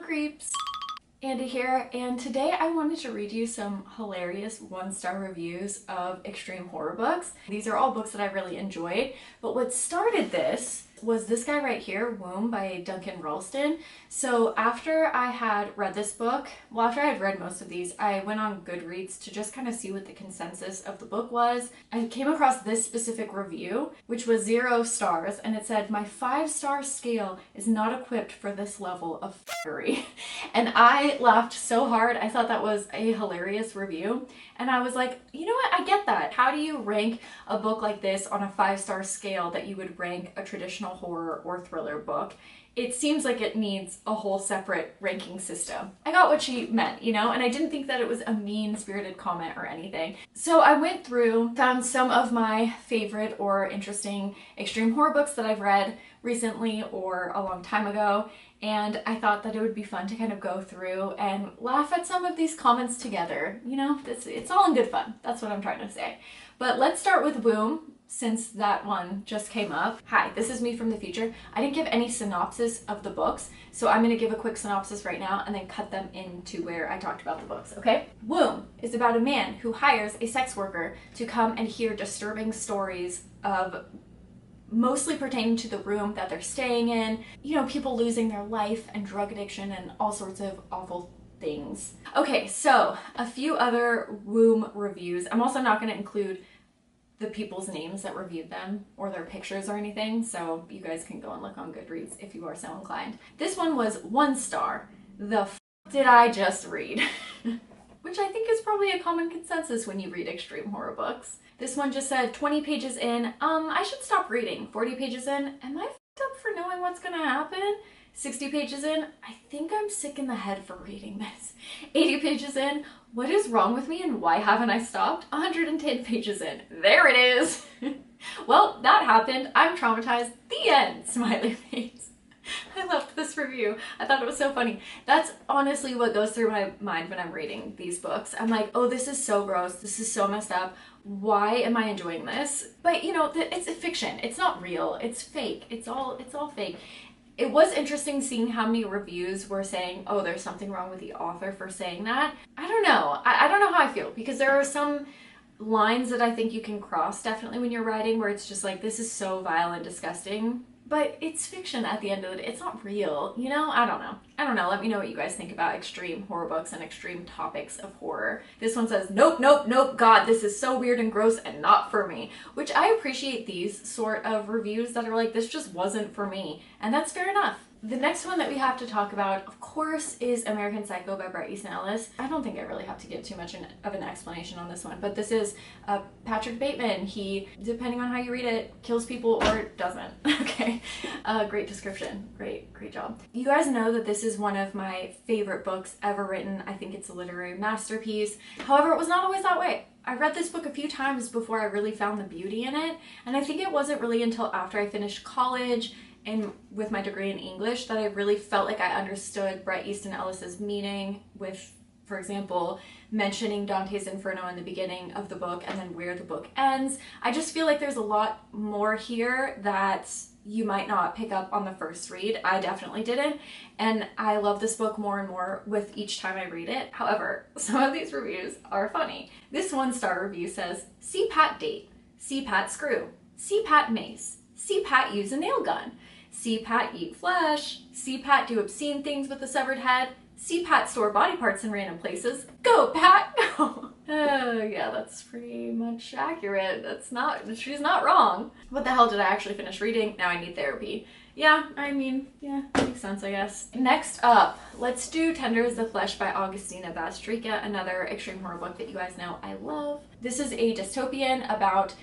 creeps! Andy here, and today I wanted to read you some hilarious one-star reviews of extreme horror books. These are all books that I really enjoyed, but what started this was this guy right here, Womb by Duncan Ralston. So after I had read this book, well, after I had read most of these, I went on Goodreads to just kind of see what the consensus of the book was. I came across this specific review, which was 0 stars, and it said, "My 5-star scale is not equipped for this level of fury." And I laughed so hard. I thought that was a hilarious review. And I was like, you know what? I get that. How do you rank a book like this on a 5-star scale that you would rank a traditional horror or thriller book? It seems like it needs a whole separate ranking system. I got what she meant, you know, and I didn't think that it was a mean-spirited comment or anything. So I went through, found some of my favorite or interesting extreme horror books that I've read recently or a long time ago, and I thought that it would be fun to kind of go through and laugh at some of these comments together. You know, it's all in good fun. That's what I'm trying to say. But let's start with Womb, since that one just came up. Hi, this is me from the future. I didn't give any synopsis of the books, so I'm going to give a quick synopsis right now and then cut them into where I talked about the books, okay? Womb is about a man who hires a sex worker to come and hear disturbing stories of mostly pertaining to the room that they're staying in, you know, people losing their life and drug addiction and all sorts of awful things. Okay, so a few other Womb reviews. I'm also not going to include the people's names that reviewed them or their pictures or anything, so you guys can go and look on Goodreads if you are so inclined. This one was 1 star. The f did I just read? Which I think is probably a common consensus when you read extreme horror books. This one just said 20 pages in, I should stop reading. 40 pages in, am I f***ed up for knowing what's gonna happen? 60 pages in, I think I'm sick in the head for reading this. 80 pages in, what is wrong with me and why haven't I stopped? 110 pages in, there it is. Well, that happened, I'm traumatized, the end, smiley face. I loved this review. I thought it was so funny. That's honestly what goes through my mind when I'm reading these books. I'm like, oh, this is so gross. This is so messed up. Why am I enjoying this? But you know, it's a fiction. It's not real. It's fake. It's all fake. It was interesting seeing how many reviews were saying, oh, there's something wrong with the author for saying that. I don't know. I don't know how I feel, because there are some lines that I think you can cross definitely when you're writing where it's just like, this is so vile and disgusting. But it's fiction at the end of it. It's not real, you know? I don't know. Let me know what you guys think about extreme horror books and extreme topics of horror. This one says, nope, nope, nope, God, this is so weird and gross and not for me. Which I appreciate these sort of reviews that are like, this just wasn't for me. And that's fair enough. The next one that we have to talk about, of course, is American Psycho by Bret Easton Ellis. I don't think I really have to give too much of an explanation on this one, but this is Patrick Bateman. He, depending on how you read it, kills people or doesn't. Okay, great description. Great job. You guys know that this is one of my favorite books ever written. I think it's a literary masterpiece. However, it was not always that way. I read this book a few times before I really found the beauty in it, and I think it wasn't really until after I finished college and with my degree in English that I really felt like I understood Bret Easton Ellis's meaning with, for example, mentioning Dante's Inferno in the beginning of the book and then where the book ends. I just feel like there's a lot more here that you might not pick up on the first read. I definitely didn't, and I love this book more and more with each time I read it. However, some of these reviews are funny. This 1-star review says, see Pat date, see Pat screw, see Pat mace, see Pat use a nail gun, see Pat eat flesh, see Pat do obscene things with a severed head, see Pat store body parts in random places. Go, Pat, go! Yeah, that's pretty much accurate. She's not wrong. What the hell did I actually finish reading? Now I need therapy. Yeah, I mean, yeah, makes sense, I guess. Next up, let's do Tender as the Flesh by Augustina Bastrika, another extreme horror book that you guys know I love. This is a dystopian about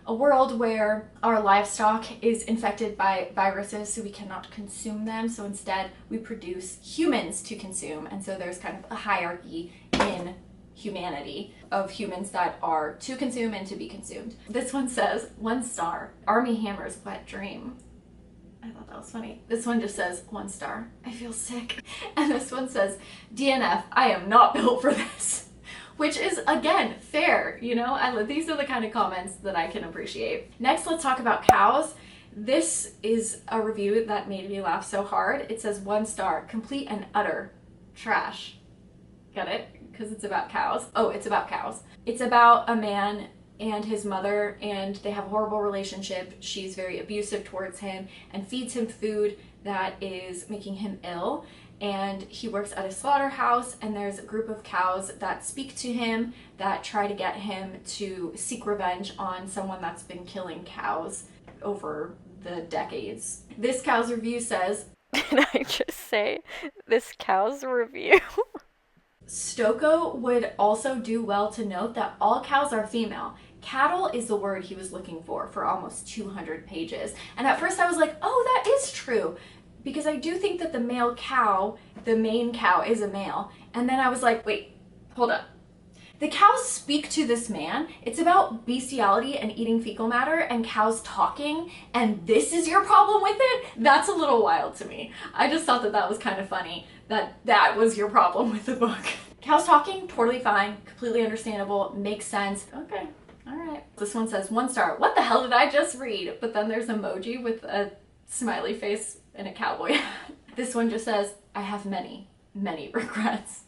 a world where our livestock is infected by viruses, so we cannot consume them. So instead, we produce humans to consume. And so there's kind of a hierarchy in humanity of humans that are to consume and to be consumed. This one says 1 star, Army Hammer's wet dream. I thought that was funny. This one just says 1 star, I feel sick. And this one says, DNF, I am not built for this. Which is, again, fair, you know? These are the kind of comments that I can appreciate. Next, let's talk about cows. This is a review that made me laugh so hard. It says 1 star, complete and utter trash. Get it? Because it's about cows. Oh, it's about cows. It's about a man and his mother, and they have a horrible relationship. She's very abusive towards him and feeds him food that is making him ill. And he works at a slaughterhouse, and there's a group of cows that speak to him that try to get him to seek revenge on someone that's been killing cows over the decades. This cow's review says, Can I just say, this cow's review? Stoko would also do well to note that all cows are female. Cattle is the word he was looking for almost 200 pages. And at first I was like, oh, that is true. Because I do think that the male cow, the main cow, is a male. And then I was like, wait, hold up. The cows speak to this man. It's about bestiality and eating fecal matter and cows talking, and this is your problem with it? That's a little wild to me. I just thought that that was kind of funny, that was your problem with the book. Cows talking, totally fine, completely understandable, makes sense. Okay, all right. This one says 1 star. What the hell did I just read? But then there's an emoji with a smiley face and a cowboy hat. This one just says, I have many, many regrets.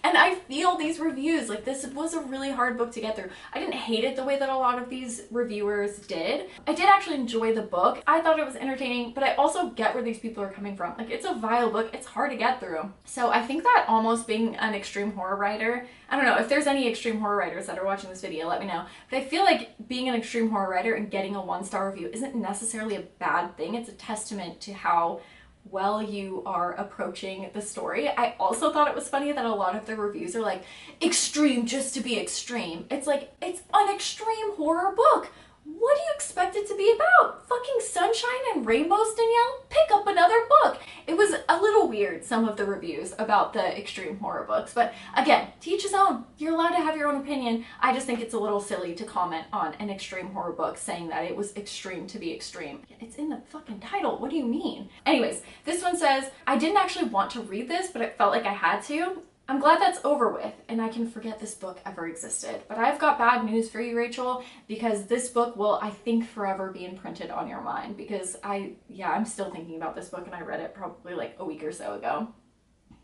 And I feel these reviews, like this was a really hard book to get through. I didn't hate it the way that a lot of these reviewers did. I did actually enjoy the book. I thought it was entertaining, but I also get where these people are coming from. Like, it's a vile book. It's hard to get through. So I think that almost being an extreme horror writer, I don't know, if there's any extreme horror writers that are watching this video, let me know. But I feel like being an extreme horror writer and getting a 1-star review isn't necessarily a bad thing. It's a testament to how well you are approaching the story. I also thought it was funny that a lot of the reviews are like, extreme just to be extreme. It's like, it's an extreme horror book. What do you expect it to be about? Fucking sunshine and rainbows, Danielle? Pick up another book. It was a little weird, some of the reviews about the extreme horror books. But again, to each his own. You're allowed to have your own opinion. I just think it's a little silly to comment on an extreme horror book saying that it was extreme to be extreme. It's in the fucking title. What do you mean? Anyways, this one says, I didn't actually want to read this, but it felt like I had to. I'm glad that's over with and I can forget this book ever existed. But I've got bad news for you, Rachel, because this book will, I think, forever be imprinted on your mind, because I'm still thinking about this book and I read it probably like a week or so ago.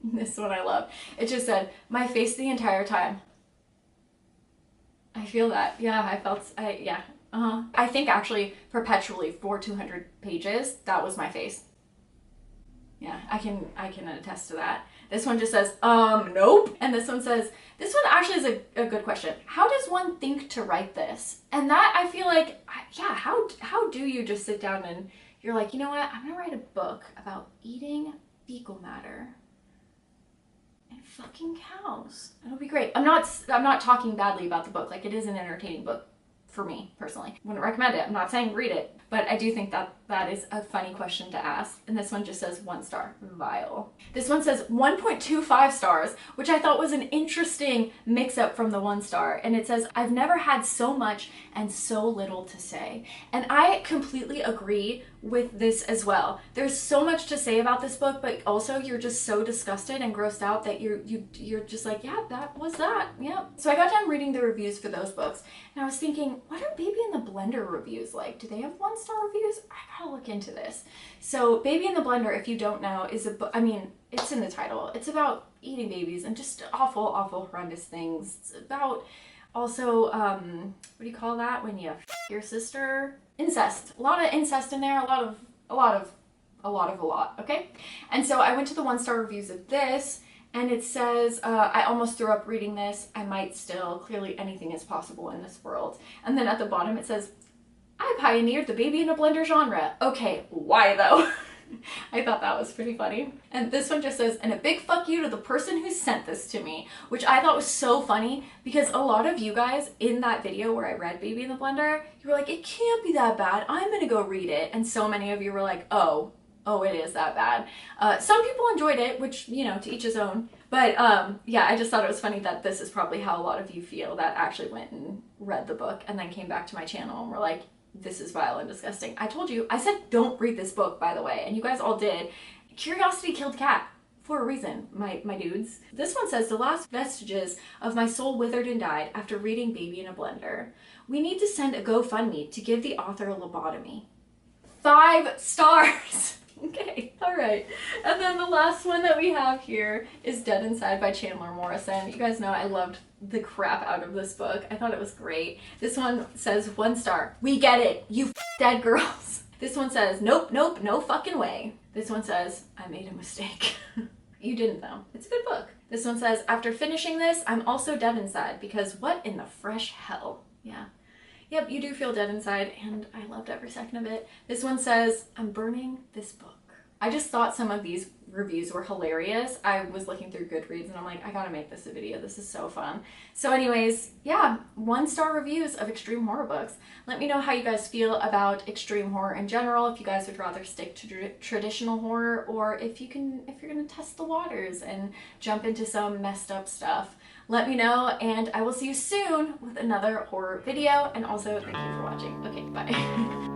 This one I love. It just said, my face the entire time. I feel that. Yeah, I think actually perpetually for 200 pages, that was my face. Yeah, I can attest to that. This one just says, nope. And this one says, this one actually is a good question. How does one think to write this? And that, I feel like, yeah, how do you just sit down and you're like, you know what, I'm gonna write a book about eating fecal matter and fucking cows. It'll be great. I'm not talking badly about the book. Like, it is an entertaining book for me personally. Wouldn't recommend it. I'm not saying read it, but I do think that that is a funny question to ask. And this one just says 1 star, vile. This one says 1.25 stars, which I thought was an interesting mix-up from the 1 star. And it says, I've never had so much and so little to say. And I completely agree with this as well. There's so much to say about this book, but also you're just so disgusted and grossed out that you're just like, yeah, that was that. Yeah. So I got done reading the reviews for those books, and I was thinking, what are Baby in the Blender reviews like? Do they have 1-star reviews? I gotta look into this. So Baby in the Blender, if you don't know, is a book, I mean, it's in the title. It's about eating babies and just awful, awful, horrendous things. It's about also, what do you call that when you f your sister? Incest. A lot of incest in there, a lot, okay? And so I went to the 1-star reviews of this, and it says, I almost threw up reading this. I might still. Clearly anything is possible in this world. And then at the bottom it says, I pioneered the Baby in a Blender genre. Okay, why though? I thought that was pretty funny. And this one just says, and a big fuck you to the person who sent this to me, which I thought was so funny because a lot of you guys in that video where I read Baby in the Blender, you were like, it can't be that bad. I'm gonna go read it. And so many of you were like, oh, it is that bad. Some people enjoyed it, which, you know, to each his own. But yeah, I just thought it was funny that this is probably how a lot of you feel that actually went and read the book and then came back to my channel and were like, this is vile and disgusting. I told you, I said don't read this book, by the way, and you guys all did. Curiosity killed cat. For a reason, my dudes. This one says, the last vestiges of my soul withered and died after reading Baby in a Blender. We need to send a GoFundMe to give the author a lobotomy. 5 stars. Okay, alright. And then the last one that we have here is Dead Inside by Chandler Morrison. You guys know I loved the crap out of this book. I thought it was great. This one says 1 star. We get it. You dead girls. This one says, nope, nope, no fucking way. This one says, I made a mistake. You didn't though. It's a good book. This one says, after finishing this, I'm also dead inside because what in the fresh hell? Yeah. Yep, you do feel dead inside, and I loved every second of it. This one says, I'm burning this book. I just thought some of these reviews were hilarious. I was looking through Goodreads and I'm like, I gotta make this a video. This is so fun. So anyways, yeah, 1-star reviews of extreme horror books. Let me know how you guys feel about extreme horror in general, if you guys would rather stick to traditional horror, or if you're gonna test the waters and jump into some messed up stuff. Let me know, and I will see you soon with another horror video, and also thank you for watching. Okay, bye.